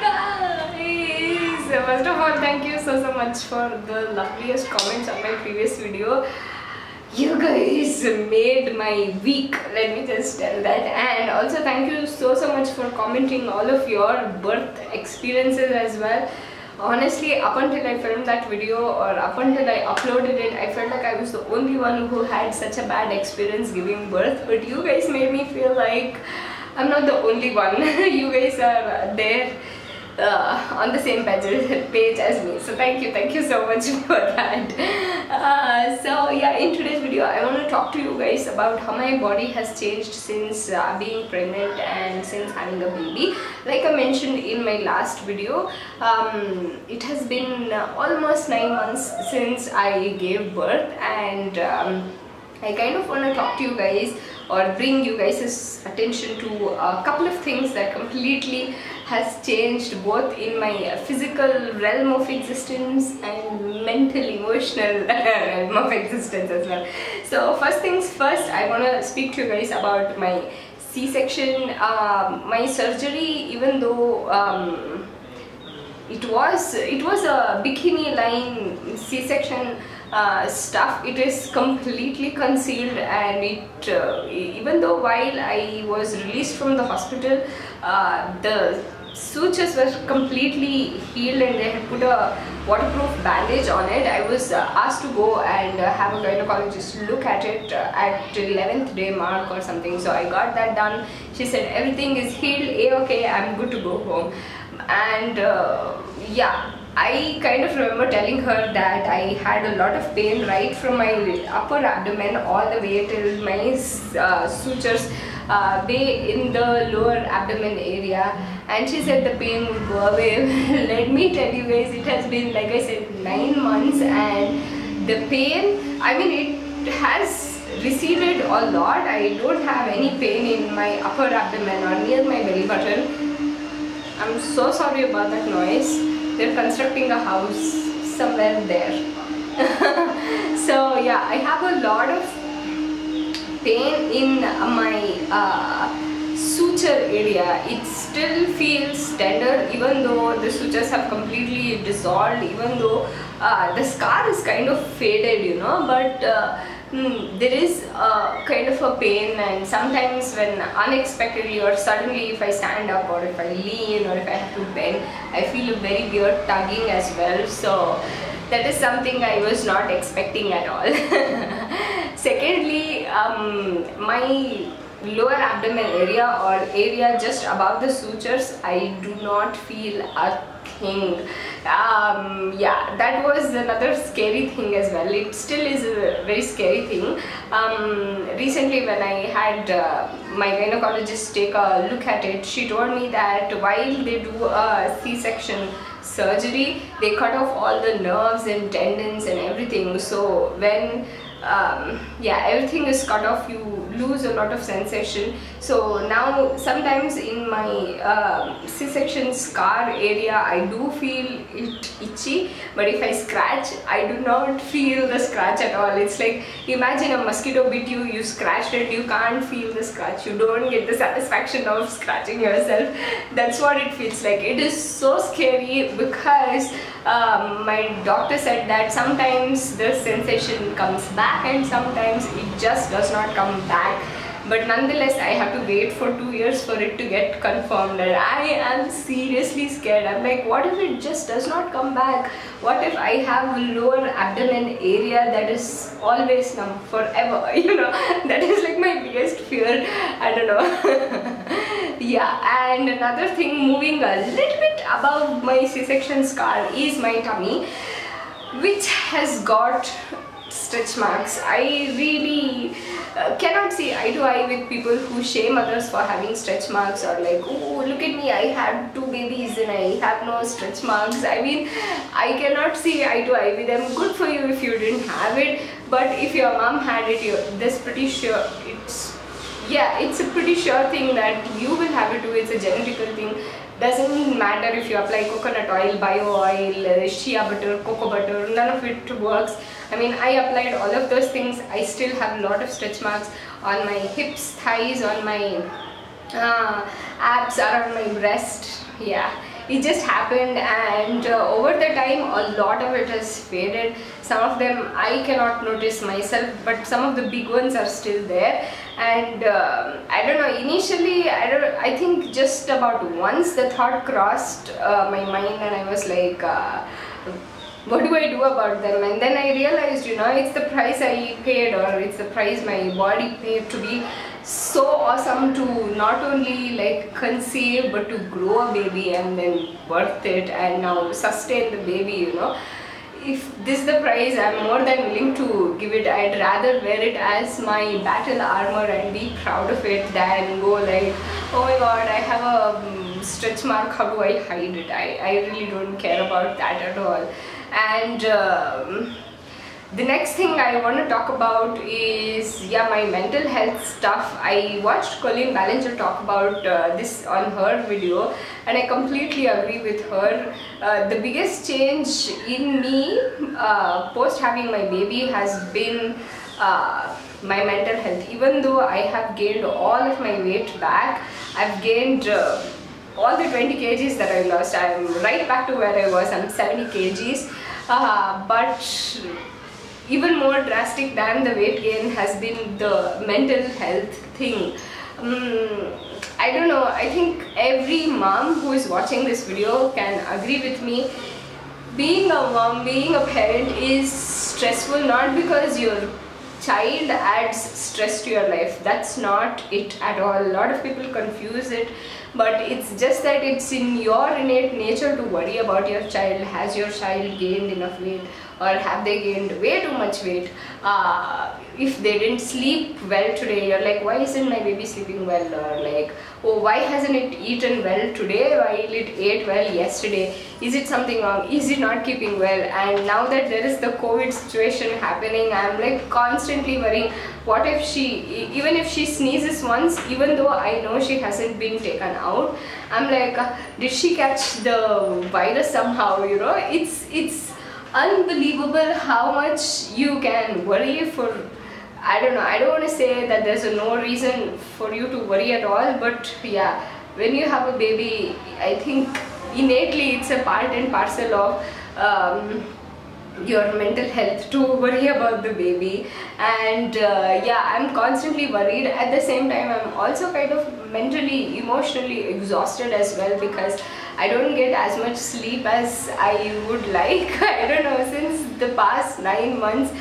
Guys, first of all, thank you so much for the loveliest comments on my previous video. You guys made my week, let me just tell that. And also thank you so much for commenting all of your birth experiences as well. Honestly, up until I filmed that video or up until I uploaded it, I felt like I was the only one who had such a bad experience giving birth. But you guys made me feel like I'm not the only one. You guys are there on the same page as me. So thank you so much for that. So yeah, in today's video I want to talk to you guys about how my body has changed since being pregnant and since having a baby. Like I mentioned in my last video, it has been almost 9 months since I gave birth, and I kind of want to talk to you guys or bring you guys' attention to a couple of things that completely has changed both in my physical realm of existence and mental emotional realm of existence as well. So first things first, I want to speak to you guys about my C-section. My surgery, even though it was a bikini line C-section stuff, it is completely concealed, and it even though while I was released from the hospital, the sutures were completely healed and they had put a waterproof bandage on it. I was asked to go and have a gynecologist look at it at 11th day mark or something. So I got that done. She said everything is healed, okay, I'm good to go home. And yeah, I kind of remember telling her that I had a lot of pain right from my upper abdomen all the way till my sutures way in the lower abdomen area, and she said the pain would go away. Let me tell you guys, it has been, like I said, 9 months, and the pain, I mean, it has receded a lot. I don't have any pain in my upper abdomen or near my belly button. I'm so sorry about that noise. They're constructing a house somewhere there. So yeah, I have a lot of pain in my suture area. It still feels tender even though the sutures have completely dissolved, even though the scar is kind of faded, you know, but there is kind of a pain, and sometimes when unexpectedly or suddenly if I stand up or if I lean or if I have to bend, I feel a very weird tugging as well. So that is something I was not expecting at all. Secondly, my lower abdomen area or area just above the sutures, I do not feel a thing. Yeah, that was another scary thing as well. It still is a very scary thing. Recently when I had my gynecologist take a look at it, she told me that while they do a C-section surgery, they cut off all the nerves and tendons and everything. So when yeah, everything is cut off, you lose a lot of sensation. So now sometimes in my C-section scar area I do feel it itchy, but if I scratch I do not feel the scratch at all. It's like, imagine a mosquito bit you, you scratched it, you can't feel the scratch, you don't get the satisfaction of scratching yourself. That's what it feels like. It is so scary because my doctor said that sometimes the sensation comes back and sometimes it just does not come back, but nonetheless I have to wait for 2 years for it to get confirmed, and I am seriously scared. I'm like, what if it just does not come back? What if I have a lower abdomen area that is always numb forever? You know, that is like my biggest fear. I don't know. Yeah, and another thing, moving a little bit above my C-section scar is my tummy, which has got stretch marks. I really cannot see eye to eye with people who shame others for having stretch marks, or like, oh, look at me, I had 2 babies and I have no stretch marks. I mean, I cannot see eye to eye with them. Good for you if you didn't have it, but if your mom had it, that's pretty sure it's, yeah, it's a pretty sure thing that you will have it too. It's a genetical thing. Doesn't matter if you apply coconut oil, bio oil, shea butter, cocoa butter, none of it works. I mean, I applied all of those things. I still have a lot of stretch marks on my hips, thighs, on my abs, around my breast. Yeah, it just happened, and over the time a lot of it has faded. Some of them I cannot notice myself, but some of the big ones are still there. And I don't know, initially I think just about once the thought crossed my mind, and I was like, what do I do about them? And then I realized, you know, it's the price I paid, or it's the price my body paid to be so awesome, to not only like conceive but to grow a baby and then birth it and now sustain the baby, you know. If this is the price, I'm more than willing to give it. I'd rather wear it as my battle armor and be proud of it than go like, oh my god, I have a stretch mark, how do I hide it? I really don't care about that at all. And the next thing I want to talk about is, yeah, my mental health stuff. I watched Colleen Ballinger talk about this on her video, and I completely agree with her. The biggest change in me post having my baby has been my mental health. Even though I have gained all of my weight back, I've gained all the 20 kgs that I lost. I'm right back to where I was. I'm 70 kgs. But even more drastic than the weight gain has been the mental health thing. I don't know, I think every mom who is watching this video can agree with me. Being a mom, being a parent is stressful, not because your child adds stress to your life. That's not it at all. A lot of people confuse it, but it's just that it's in your innate nature to worry about your child. Has your child gained enough weight, or have they gained way too much weight? If they didn't sleep well today, you're like, why isn't my baby sleeping well? Or like, oh, why hasn't it eaten well today while it ate well yesterday? Is it something wrong? Is it not keeping well? And now that there is the COVID situation happening, I'm like constantly worrying, what if she, even if she sneezes once, even though I know she hasn't been taken out, I'm like, did she catch the virus somehow? You know, it's unbelievable how much you can worry for, I don't know, I don't want to say that there's no reason for you to worry at all, but yeah, when you have a baby, I think innately it's a part and parcel of your mental health to worry about the baby. And yeah, I'm constantly worried. At the same time, I'm also kind of mentally, emotionally exhausted as well, because I don't get as much sleep as I would like. I don't know, since the past 9 months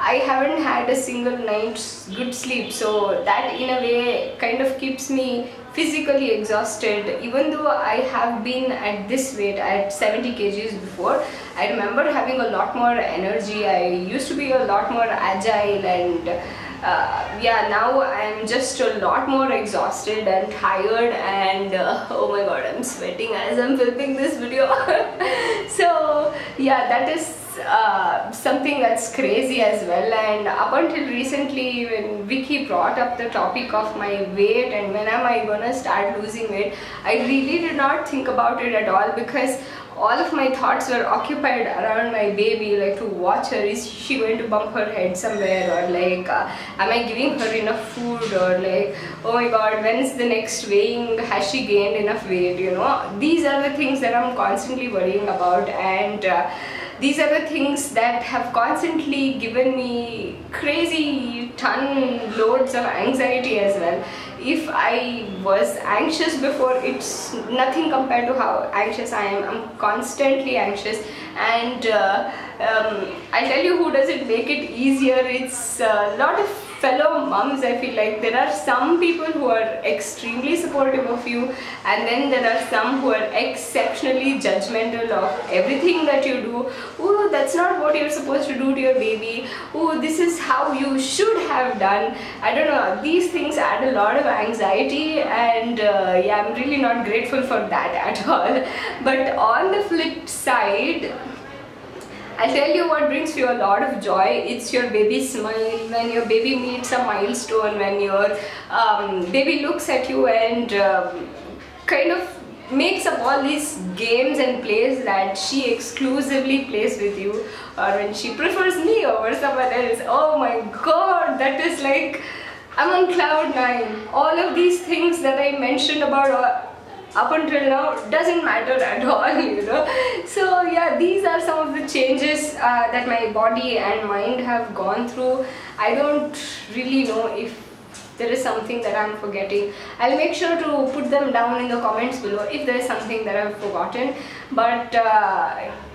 I haven't had a single night's good sleep, so that in a way kind of keeps me physically exhausted. Even though I have been at this weight, at 70 kgs before, I remember having a lot more energy. I used to be a lot more agile, and yeah, now I'm just a lot more exhausted and tired, and oh my god, I'm sweating as I'm filming this video. So yeah, that is something that's crazy as well. And up until recently, when Vicky brought up the topic of my weight and when am I gonna start losing weight, I really did not think about it at all, because all of my thoughts were occupied around my baby, like to watch her. Is she going to bump her head somewhere, or like am I giving her enough food, or like, oh my god, when's the next weighing, has she gained enough weight, you know. These are the things that I'm constantly worrying about, and these are the things that have constantly given me crazy loads of anxiety as well. If I was anxious before, it's nothing compared to how anxious I am. I'm constantly anxious, and I'll tell you who doesn't make it easier. It's a lot of fellow moms. I feel like there are some people who are extremely supportive of you, and then there are some who are exceptionally judgmental of everything that you do. Oh, that's not what you're supposed to do to your baby. Oh, this is how you should have done. I don't know, these things add a lot of anxiety, and yeah, I'm really not grateful for that at all. But on the flip side, I'll tell you what brings you a lot of joy. It's your baby's smile, when your baby meets a milestone, when your baby looks at you and kind of makes up all these games and plays that she exclusively plays with you, or when she prefers me over someone else. Oh my god, that is like, I'm on cloud 9. All of these things that I mentioned about up until now doesn't matter at all, you know. So yeah, these are some of the changes that my body and mind have gone through. I don't really know if there is something that I'm forgetting. I'll make sure to put them down in the comments below if there is something that I've forgotten. But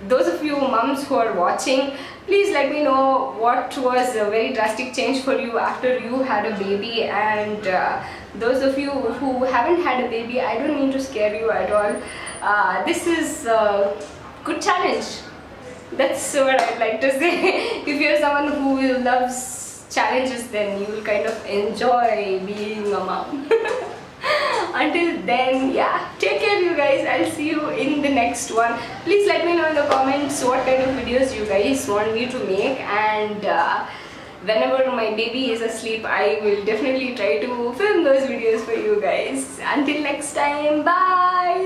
those of you mums who are watching, please let me know what was a very drastic change for you after you had a baby. And those of you who haven't had a baby, I don't mean to scare you at all. This is a good challenge. That's what I'd like to say. If you're someone who loves challenges, then you will kind of enjoy being a mom. Until then, yeah, take care you guys. I'll see you in the next one. Please let me know in the comments what kind of videos you guys want me to make, and whenever my baby is asleep, I will definitely try to film those videos for you guys. Until next time, bye.